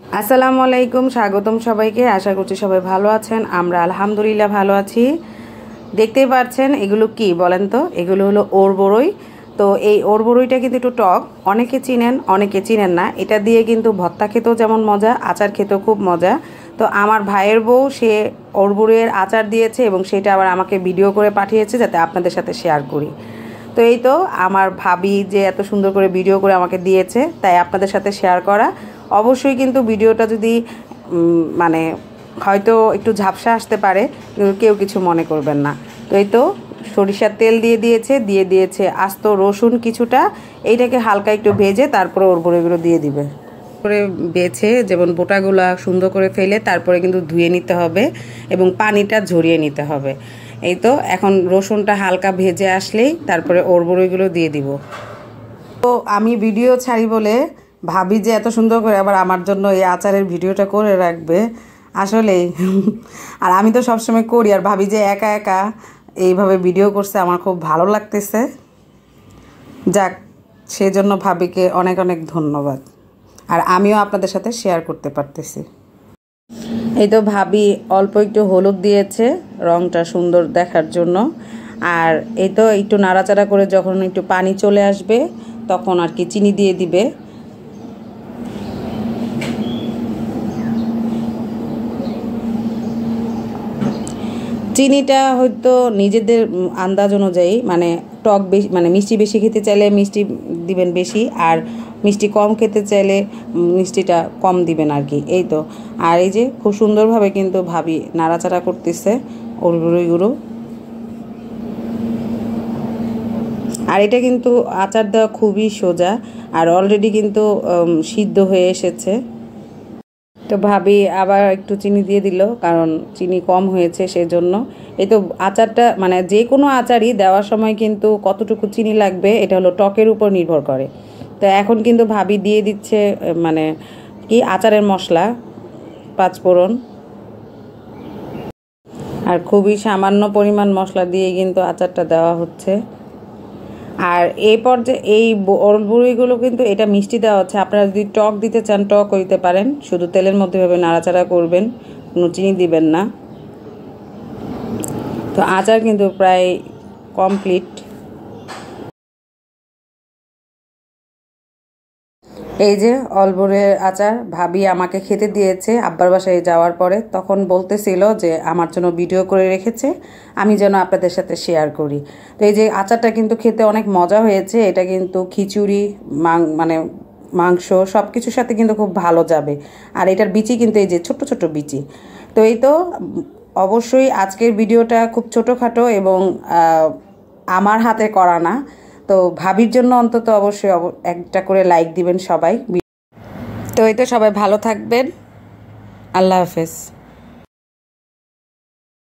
আসসালামু আলাইকুম, স্বাগতম সবাইকে। আশা করছি সবাই ভালো আছেন। আমরা আলহামদুলিল্লাহ ভালো আছি। দেখতেই পাচ্ছেন এগুলো কি বলেন তো? এগুলো হলো ওর বড়ই। তো এই ওর বড়ইটা কিন্তু একটু টক, অনেকে চিনেন অনেকে চিনেন না। এটা দিয়ে কিন্তু ভর্তা খেতেও যেমন মজা, আচার খেতেও খুব মজা। তো আমার ভাইয়ের বউ সে ওর বড়ইয়ের আচার দিয়েছে এবং সেটা আবার আমাকে ভিডিও করে পাঠিয়েছে যাতে আপনাদের সাথে শেয়ার করি। তো এই তো আমার ভাবি যে এত সুন্দর করে ভিডিও করে আমাকে দিয়েছে, তাই আপনাদের সাথে শেয়ার করা। অবশ্যই কিন্তু ভিডিওটা যদি মানে হয়তো একটু ঝাপসা আসতে পারে, কিন্তু কেউ কিছু মনে করবেন না। তো এই তো সরিষার তেল দিয়ে দিয়েছে আস্ত রসুন কিছুটা। এইটাকে হালকা একটু ভেজে তারপরে ওর বড়িগুলো দিয়ে দিবে করে বেছে, যেমন বোটাগুলো সুন্দর করে ফেলে তারপরে কিন্তু ধুয়ে নিতে হবে এবং পানিটা ঝরিয়ে নিতে হবে। এই তো এখন রসুনটা হালকা ভেজে আসলেই তারপরে ওর বড়িগুলো দিয়ে দিব। তো আমি ভিডিও ছাড়ি বলে ভাবি যে এত সুন্দর করে আবার আমার জন্য এই আচারের ভিডিওটা করে রাখবে, আসলেই। আর আমি তো সবসময় করি, আর ভাবি যে একা একা এইভাবে ভিডিও করছে, আমার খুব ভালো লাগতেছে। যাক, সেজন্য ভাবিকে অনেক অনেক ধন্যবাদ। আর আমিও আপনাদের সাথে শেয়ার করতে পারতেছি। এই তো ভাবি অল্প একটু হলুদ দিয়েছে রঙটা সুন্দর দেখার জন্য। আর এই তো একটু নাড়াচাড়া করে যখন একটু পানি চলে আসবে তখন আর কি চিনি দিয়ে দিবে। চিনিটা হয়তো নিজেদের আন্দাজ অনুযায়ী, মানে টক বেশি মানে মিষ্টি বেশি খেতে চাইলে মিষ্টি দিবেন বেশি, আর মিষ্টি কম খেতে চাইলে মিষ্টিটা কম দিবেন আর কি। এই তো। আর এই যে খুব সুন্দরভাবে কিন্তু ভাবি নাড়াচাড়া করতেছে ওর গুঁড়ো। আর এটা কিন্তু আচার দেওয়া খুবই সোজা, আর অলরেডি কিন্তু সিদ্ধ হয়ে এসেছে। তো ভাবি আবার একটু চিনি দিয়ে দিল, কারণ চিনি কম হয়েছে সেজন্য। এই তো আচারটা মানে যে কোনো আচারই দেওয়ার সময় কিন্তু কতটুকু চিনি লাগবে এটা হলো টকের উপর নির্ভর করে। তো এখন কিন্তু ভাবি দিয়ে দিচ্ছে মানে কি আচারের মশলা, পাঁচফোড়ন। আর খুবই সামান্য পরিমাণ মশলা দিয়ে কিন্তু আচারটা দেওয়া হচ্ছে। আর এই পর্যায়ে এই ওর বড়িগুলো কিন্তু এটা মিষ্টি দেওয়া হচ্ছে। আপনারা যদি টক দিতে চান টকও দিতে পারেন, শুধু তেলের মধ্যে ভাবে নাড়াচাড়া করবেন, কোনো চিনি দিবেন না। তো আচার কিন্তু প্রায় কমপ্লিট। এই যে অলবরের আচার ভাবি আমাকে খেতে দিয়েছে আব্বার বাসায় যাওয়ার পরে। তখন বলতেছিল যে আমার জন্য ভিডিও করে রেখেছে, আমি যেন আপনাদের সাথে শেয়ার করি। তো এই যে আচারটা কিন্তু খেতে অনেক মজা হয়েছে। এটা কিন্তু খিচুড়ি মানে মাংস সব কিছুর সাথে কিন্তু খুব ভালো যাবে। আর এটার বিচি কিন্তু এই যে ছোট ছোট বিচি। তো এই তো অবশ্যই আজকের ভিডিওটা খুব ছোটোখাটো এবং আমার হাতে করা না। তো ভাবির জন্য অন্তত অবশ্যই একটা করে লাইক দিবেন সবাই। তো এই তো সবাই ভালো থাকবেন। আল্লাহ হাফেজ।